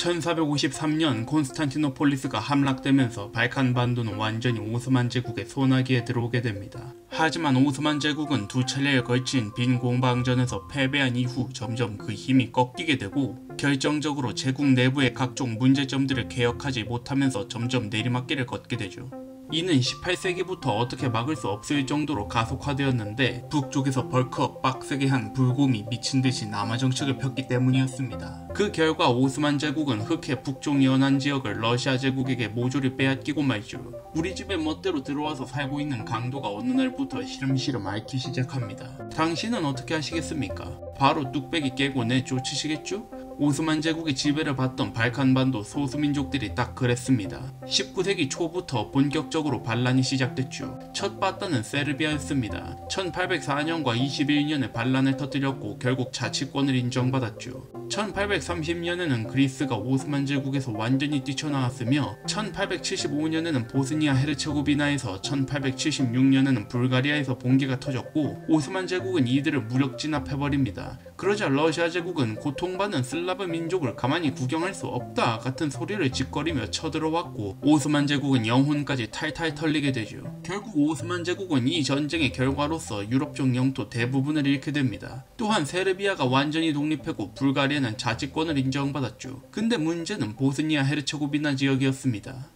1453년 콘스탄티노폴리스가 함락되면서 발칸반도는 완전히 오스만 제국의 손아귀에 들어오게 됩니다. 하지만 오스만 제국은 두 차례에 걸친 빈 공방전에서 패배한 이후 점점 그 힘이 꺾이게 되고 결정적으로 제국 내부의 각종 문제점들을 개혁하지 못하면서 점점 내리막길을 걷게 되죠. 이는 18세기부터 어떻게 막을 수 없을 정도로 가속화되었는데 북쪽에서 벌크업 빡세게 한 불곰이 미친듯이 남하 정책을 폈기 때문이었습니다. 그 결과 오스만 제국은 흑해 북쪽 연안 지역을 러시아 제국에게 모조리 빼앗기고 말죠. 우리 집에 멋대로 들어와서 살고 있는 강도가 어느 날부터 시름시름 앓기 시작합니다. 당신은 어떻게 하시겠습니까? 바로 뚝배기 깨고 내쫓으시겠죠? 오스만 제국의 지배를 받던 발칸반도 소수민족들이 딱 그랬습니다. 19세기 초부터 본격적으로 반란이 시작됐죠. 첫 바다는 세르비아였습니다. 1804년과 21년에 반란을 터뜨렸고 결국 자치권을 인정받았죠. 1830년에는 그리스가 오스만 제국에서 완전히 뛰쳐나왔으며 1875년에는 보스니아 헤르체고비나에서 1876년에는 불가리아에서 봉기가 터졌고 오스만 제국은 이들을 무력 진압해버립니다. 그러자 러시아 제국은 고통받는 슬라브 민족을 가만히 구경할 수 없다 같은 소리를 짓거리며 쳐들어왔고 오스만 제국은 영혼까지 탈탈 털리게 되죠. 결국 오스만 제국은 이 전쟁의 결과로서 유럽 쪽 영토 대부분을 잃게 됩니다. 또한 세르비아가 완전히 독립했고 불가리아는 자치권을 인정받았죠. 근데 문제는 보스니아 헤르체고비나 지역이었습니다.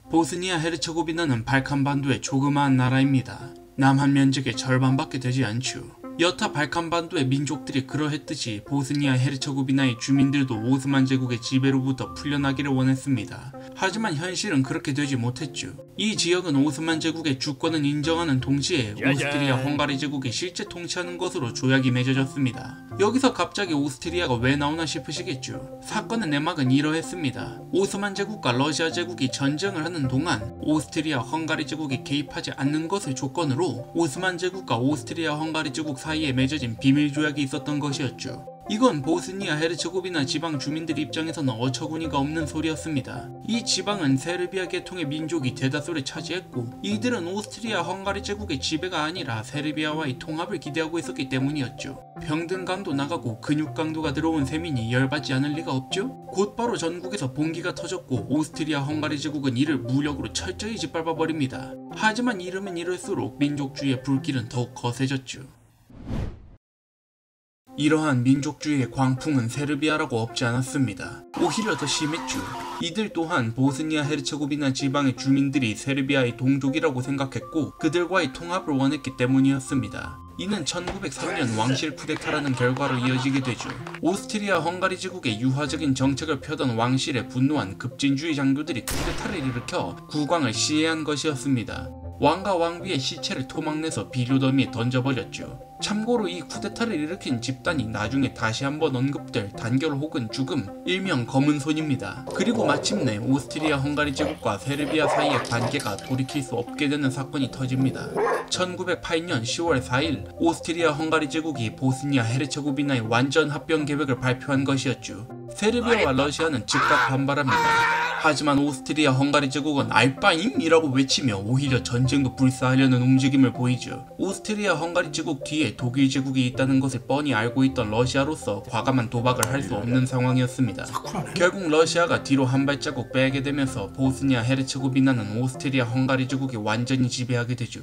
보스니아 헤르체고비나는 발칸반도의 조그마한 나라입니다. 남한 면적의 절반밖에 되지 않죠. 여타 발칸반도의 민족들이 그러했듯이 보스니아 헤르체고비나의 주민들도 오스만 제국의 지배로부터 풀려나기를 원했습니다. 하지만 현실은 그렇게 되지 못했죠. 이 지역은 오스만 제국의 주권을 인정하는 동시에 오스트리아 헝가리 제국이 실제 통치하는 것으로 조약이 맺어졌습니다. 여기서 갑자기 오스트리아가 왜 나오나 싶으시겠죠. 사건의 내막은 이러했습니다. 오스만 제국과 러시아 제국이 전쟁을 하는 동안 오스트리아 헝가리 제국이 개입하지 않는 것을 조건으로 오스만 제국과 오스트리아 헝가리 제국 사이에 맺어진 비밀조약이 있었던 것이었죠. 이건 보스니아 헤르체고비나 지방 주민들 입장에서는 어처구니가 없는 소리였습니다. 이 지방은 세르비아 계통의 민족이 대다수를 차지했고 이들은 오스트리아 헝가리 제국의 지배가 아니라 세르비아와의 통합을 기대하고 있었기 때문이었죠. 평등감도 나가고 근육강도가 들어온 세민이 열받지 않을 리가 없죠? 곧바로 전국에서 봉기가 터졌고 오스트리아 헝가리 제국은 이를 무력으로 철저히 짓밟아버립니다. 하지만 이르면 이럴수록 민족주의의 불길은 더욱 거세졌죠. 이러한 민족주의의 광풍은 세르비아라고 없지 않았습니다. 오히려 더 심했죠. 이들 또한 보스니아 헤르체고비나 지방의 주민들이 세르비아의 동족이라고 생각했고 그들과의 통합을 원했기 때문이었습니다. 이는 1903년 왕실 쿠데타라는 결과로 이어지게 되죠. 오스트리아 헝가리 제국의 유화적인 정책을 펴던 왕실에 분노한 급진주의 장교들이 쿠데타를 일으켜 국왕을 시해한 것이었습니다. 왕과 왕비의 시체를 토막내서 비료더미에 던져버렸죠. 참고로 이 쿠데타를 일으킨 집단이 나중에 다시 한번 언급될 단결 혹은 죽음, 일명 검은손입니다. 그리고 마침내 오스트리아 헝가리 제국과 세르비아 사이의 관계가 돌이킬 수 없게 되는 사건이 터집니다. 1908년 10월 4일 오스트리아 헝가리 제국이 보스니아 헤르체고비나의 완전 합병 계획을 발표한 것이었죠. 세르비아와 러시아는 즉각 반발합니다. 하지만 오스트리아 헝가리 제국은 알바임이라고 외치며 오히려 전쟁도 불사하려는 움직임을 보이죠. 오스트리아 헝가리 제국 뒤에 독일 제국이 있다는 것을 뻔히 알고 있던 러시아로서 과감한 도박을 할 수 없는 상황이었습니다. 결국 러시아가 뒤로 한 발자국 빼게 되면서 보스니아 헤르체고비나는 오스트리아 헝가리 제국이 완전히 지배하게 되죠.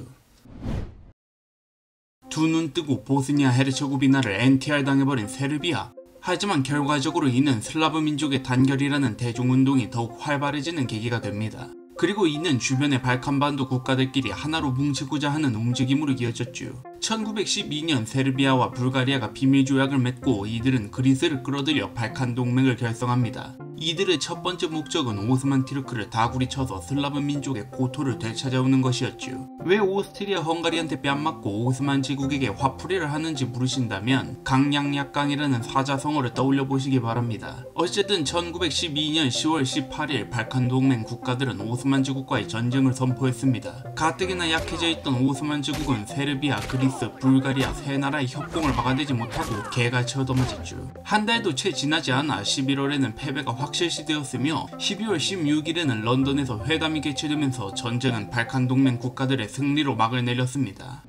두 눈 뜨고 보스니아 헤르체고비나를 NTR 당해버린 세르비아. 하지만 결과적으로 이는 슬라브 민족의 단결이라는 대중운동이 더욱 활발해지는 계기가 됩니다. 그리고 이는 주변의 발칸반도 국가들끼리 하나로 뭉치고자 하는 움직임으로 이어졌죠. 1912년 세르비아와 불가리아가 비밀조약을 맺고 이들은 그리스를 끌어들여 발칸 동맹을 결성합니다. 이들의 첫 번째 목적은 오스만 티르크를 다구리 쳐서 슬라브 민족의 고토를 되찾아오는 것이었죠. 왜 오스트리아 헝가리한테 뺨맞고 오스만 제국에게 화풀이를 하는지 물으신다면 강량약강이라는 사자성어를 떠올려 보시기 바랍니다. 어쨌든 1912년 10월 18일 발칸 동맹 국가들은 오스만 제국과의 전쟁을 선포했습니다. 가뜩이나 약해져 있던 오스만 제국은 세르비아, 그리스, 불가리아 세 나라의 협공을 막아내지 못하고 개같이 얻어맞았죠. 한 달도 채 지나지 않아 11월에는 패배가 확실시되었으며 12월 16일에는 런던에서 회담이 개최되면서 전쟁은 발칸 동맹 국가들의 승리로 막을 내렸습니다.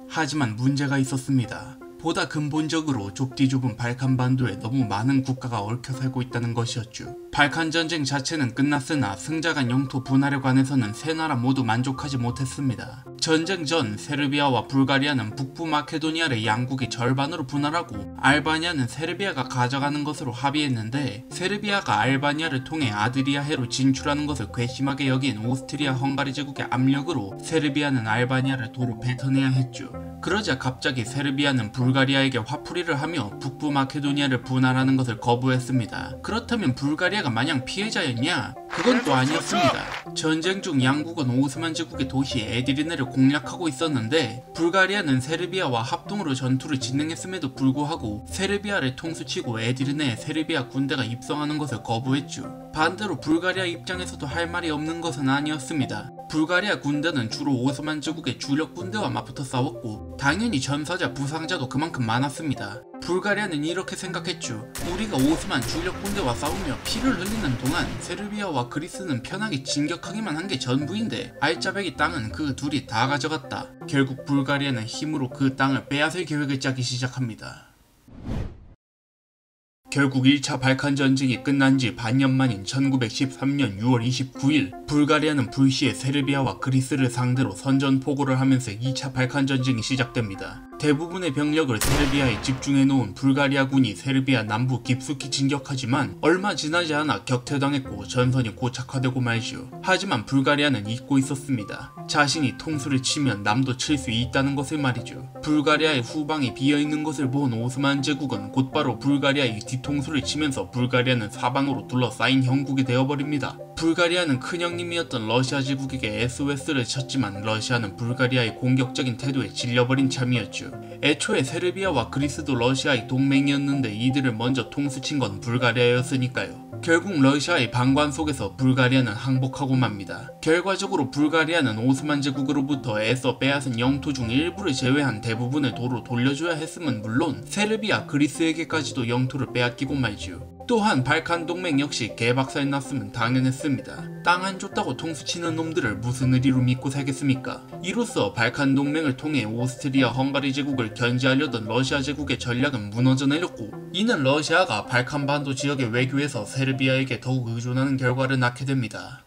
하지만 문제가 있었습니다. 보다 근본적으로 좁디 좁은 발칸반도에 너무 많은 국가가 얽혀 살고 있다는 것이었죠. 발칸 전쟁 자체는 끝났으나 승자 간 영토 분할에 관해서는 세 나라 모두 만족하지 못했습니다. 전쟁 전 세르비아와 불가리아는 북부 마케도니아를 양국이 절반으로 분할하고 알바니아는 세르비아가 가져가는 것으로 합의했는데, 세르비아가 알바니아를 통해 아드리아해로 진출하는 것을 괘씸하게 여긴 오스트리아 헝가리 제국의 압력으로 세르비아는 알바니아를 도로 뱉어내야 했죠. 그러자 갑자기 세르비아는 불가리아에게 화풀이를 하며 북부 마케도니아를 분할하는 것을 거부했습니다. 그렇다면 불가리아가 마냥 피해자였냐? 그건 또 아니었습니다. 전쟁 중 양국은 오스만 제국의 도시 에디르네를 공략하고 있었는데, 불가리아는 세르비아와 합동으로 전투를 진행했음에도 불구하고 세르비아를 통수치고 에디르네에 세르비아 군대가 입성하는 것을 거부했죠. 반대로 불가리아 입장에서도 할 말이 없는 것은 아니었습니다. 불가리아 군대는 주로 오스만 제국의 주력 군대와 맞붙어 싸웠고 당연히 전사자 부상자도 그만큼 많았습니다. 불가리아는 이렇게 생각했죠. 우리가 오스만 주력 군대와 싸우며 피를 흘리는 동안 세르비아와 그리스는 편하게 진격하기만 한 게 전부인데 알짜배기 땅은 그 둘이 다 가져갔다. 결국 불가리아는 힘으로 그 땅을 빼앗을 계획을 짜기 시작합니다. 결국 1차 발칸 전쟁이 끝난 지 반년 만인 1913년 6월 29일 불가리아는 불시에 세르비아와 그리스를 상대로 선전포고를 하면서 2차 발칸 전쟁이 시작됩니다. 대부분의 병력을 세르비아에 집중해 놓은 불가리아군이 세르비아 남부 깊숙이 진격하지만 얼마 지나지 않아 격퇴당했고 전선이 고착화되고 말지요. 하지만 불가리아는 잊고 있었습니다. 자신이 통수를 치면 남도 칠 수 있다는 것을 말이죠. 불가리아의 후방이 비어있는 것을 본 오스만 제국은 곧바로 불가리아의 뒤통수를 치면서 불가리아는 사방으로 둘러싸인 형국이 되어버립니다. 불가리아는 큰형님이었던 러시아 제국에게 SOS를 쳤지만 러시아는 불가리아의 공격적인 태도에 질려버린 참이었죠. 애초에 세르비아와 그리스도 러시아의 동맹이었는데 이들을 먼저 통수친 건 불가리아였으니까요. 결국 러시아의 방관 속에서 불가리아는 항복하고 맙니다. 결과적으로 불가리아는 오스만 제국으로부터 애써 빼앗은 영토 중 일부를 제외한 대부분을 도로 돌려줘야 했음은 물론 세르비아, 그리스에게까지도 영토를 빼앗기고 말지요. 또한 발칸 동맹 역시 개박살 났으면 당연했습니다. 땅 안 줬다고 통수치는 놈들을 무슨 의리로 믿고 살겠습니까? 이로써 발칸 동맹을 통해 오스트리아 헝가리 제국을 견제하려던 러시아 제국의 전략은 무너져 내렸고, 이는 러시아가 발칸 반도 지역의 외교에서 세르비아에게 더욱 의존하는 결과를 낳게 됩니다.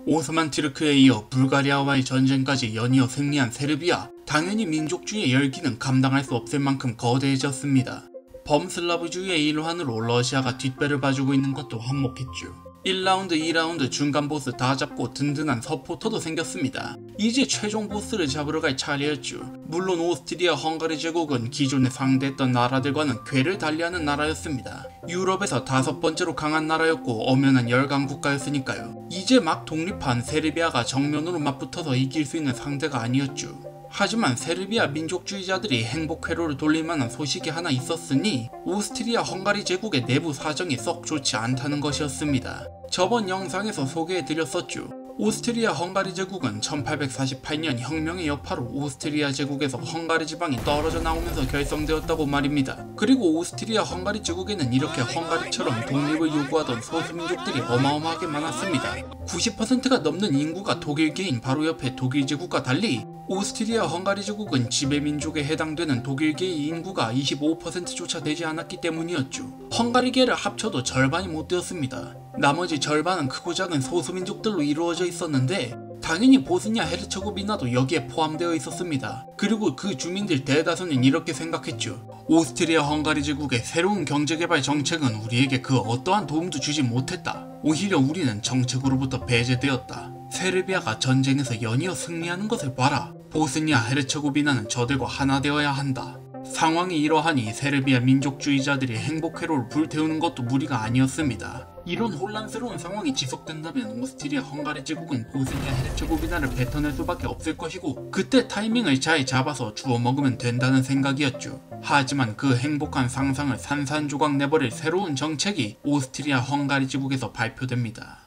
오스만 티르크에 이어 불가리아와의 전쟁까지 연이어 승리한 세르비아, 당연히 민족주의의 열기는 감당할 수 없을 만큼 거대해졌습니다. 범슬라브주의의 일환으로 러시아가 뒷배를 봐주고 있는 것도 한몫했죠. 1라운드, 2라운드 중간 보스 다 잡고 든든한 서포터도 생겼습니다. 이제 최종 보스를 잡으러 갈 차례였죠. 물론 오스트리아 헝가리 제국은 기존에 상대했던 나라들과는 궤를 달리하는 나라였습니다. 유럽에서 5번째로 강한 나라였고 엄연한 열강 국가였으니까요. 이제 막 독립한 세르비아가 정면으로 맞붙어서 이길 수 있는 상대가 아니었죠. 하지만 세르비아 민족주의자들이 행복회로를 돌릴 만한 소식이 하나 있었으니 오스트리아 헝가리 제국의 내부 사정이 썩 좋지 않다는 것이었습니다. 저번 영상에서 소개해드렸었죠. 오스트리아 헝가리 제국은 1848년 혁명의 여파로 오스트리아 제국에서 헝가리 지방이 떨어져 나오면서 결성되었다고 말입니다. 그리고 오스트리아 헝가리 제국에는 이렇게 헝가리처럼 독립을 요구하던 소수민족들이 어마어마하게 많았습니다. 90%가 넘는 인구가 독일계인 바로 옆에 독일 제국과 달리 오스트리아 헝가리 제국은 지배민족에 해당되는 독일계의 인구가 25%조차 되지 않았기 때문이었죠. 헝가리계를 합쳐도 절반이 못 되었습니다. 나머지 절반은 크고 작은 소수민족들로 이루어져 있었는데 당연히 보스니아 헤르체고비나도 여기에 포함되어 있었습니다. 그리고 그 주민들 대다수는 이렇게 생각했죠. 오스트리아 헝가리 제국의 새로운 경제개발 정책은 우리에게 그 어떠한 도움도 주지 못했다. 오히려 우리는 정책으로부터 배제되었다. 세르비아가 전쟁에서 연이어 승리하는 것을 봐라. 보스니아 헤르체고비나는 저들과 하나 되어야 한다. 상황이 이러하니 세르비아 민족주의자들이 행복회로를 불태우는 것도 무리가 아니었습니다. 이런 혼란스러운 상황이 지속된다면 오스트리아 헝가리 제국은 보스니아 헤르체고비나를 뱉어낼 수밖에 없을 것이고 그때 타이밍을 잘 잡아서 주워 먹으면 된다는 생각이었죠. 하지만 그 행복한 상상을 산산조각 내버릴 새로운 정책이 오스트리아 헝가리 제국에서 발표됩니다.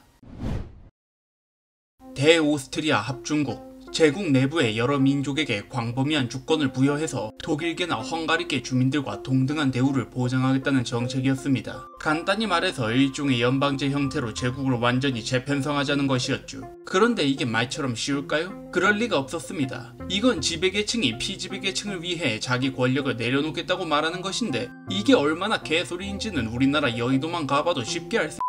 대오스트리아 합중국 제국 내부의 여러 민족에게 광범위한 주권을 부여해서 독일계나 헝가리계 주민들과 동등한 대우를 보장하겠다는 정책이었습니다. 간단히 말해서 일종의 연방제 형태로 제국을 완전히 재편성하자는 것이었죠. 그런데 이게 말처럼 쉬울까요? 그럴 리가 없었습니다. 이건 지배계층이 피지배계층을 위해 자기 권력을 내려놓겠다고 말하는 것인데 이게 얼마나 개소리인지는 우리나라 여의도만 가봐도 쉽게 알 수...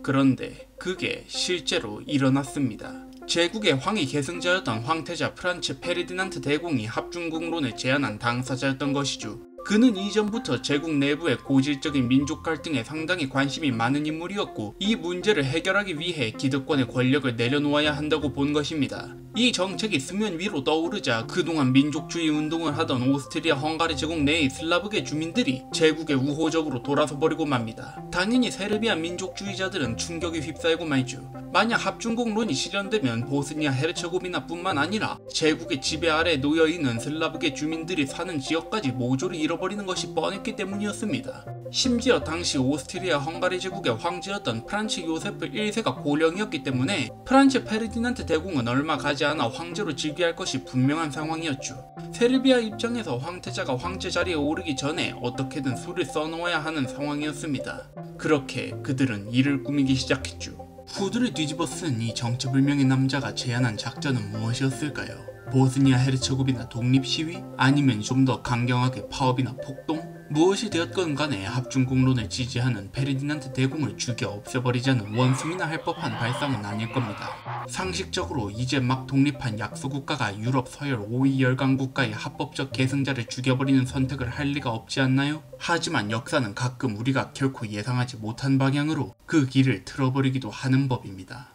그런데 그게 실제로 일어났습니다. 제국의 황위 계승자였던 황태자 프란츠 페르디난트 대공이 합중국론을 제안한 당사자였던 것이죠. 그는 이전부터 제국 내부의 고질적인 민족 갈등에 상당히 관심이 많은 인물이었고 이 문제를 해결하기 위해 기득권의 권력을 내려놓아야 한다고 본 것입니다. 이 정책이 수면 위로 떠오르자 그동안 민족주의 운동을 하던 오스트리아 헝가리 제국 내의 슬라브계 주민들이 제국에 우호적으로 돌아서 버리고 맙니다. 당연히 세르비아 민족주의자들은 충격에 휩싸이고 말죠. 만약 합중국론이 실현되면 보스니아 헤르체고비나 뿐만 아니라 제국의 지배 아래 놓여있는 슬라브계 주민들이 사는 지역까지 모조리 잃어버리는 것이 뻔했기 때문이었습니다. 심지어 당시 오스트리아 헝가리 제국의 황제였던 프란츠 요세프 1세가 고령이었기 때문에 프란츠 페르디난트 대공은 얼마 가지 않아 황제로 즉위할 것이 분명한 상황이었죠. 세르비아 입장에서 황태자가 황제 자리에 오르기 전에 어떻게든 수를 써놓아야 하는 상황이었습니다. 그렇게 그들은 일을 꾸미기 시작했죠. 후드를 뒤집어 쓴 이 정체불명의 남자가 제안한 작전은 무엇이었을까요? 보스니아 헤르체고비나 독립시위? 아니면 좀 더 강경하게 파업이나 폭동? 무엇이 되었건 간에 합중국론을 지지하는 페르디난트 대공을 죽여 없애버리자는 원숭이나 할 법한 발상은 아닐 겁니다. 상식적으로 이제 막 독립한 약소국가가 유럽 서열 5위 열강 국가의 합법적 계승자를 죽여버리는 선택을 할 리가 없지 않나요? 하지만 역사는 가끔 우리가 결코 예상하지 못한 방향으로 그 길을 틀어버리기도 하는 법입니다.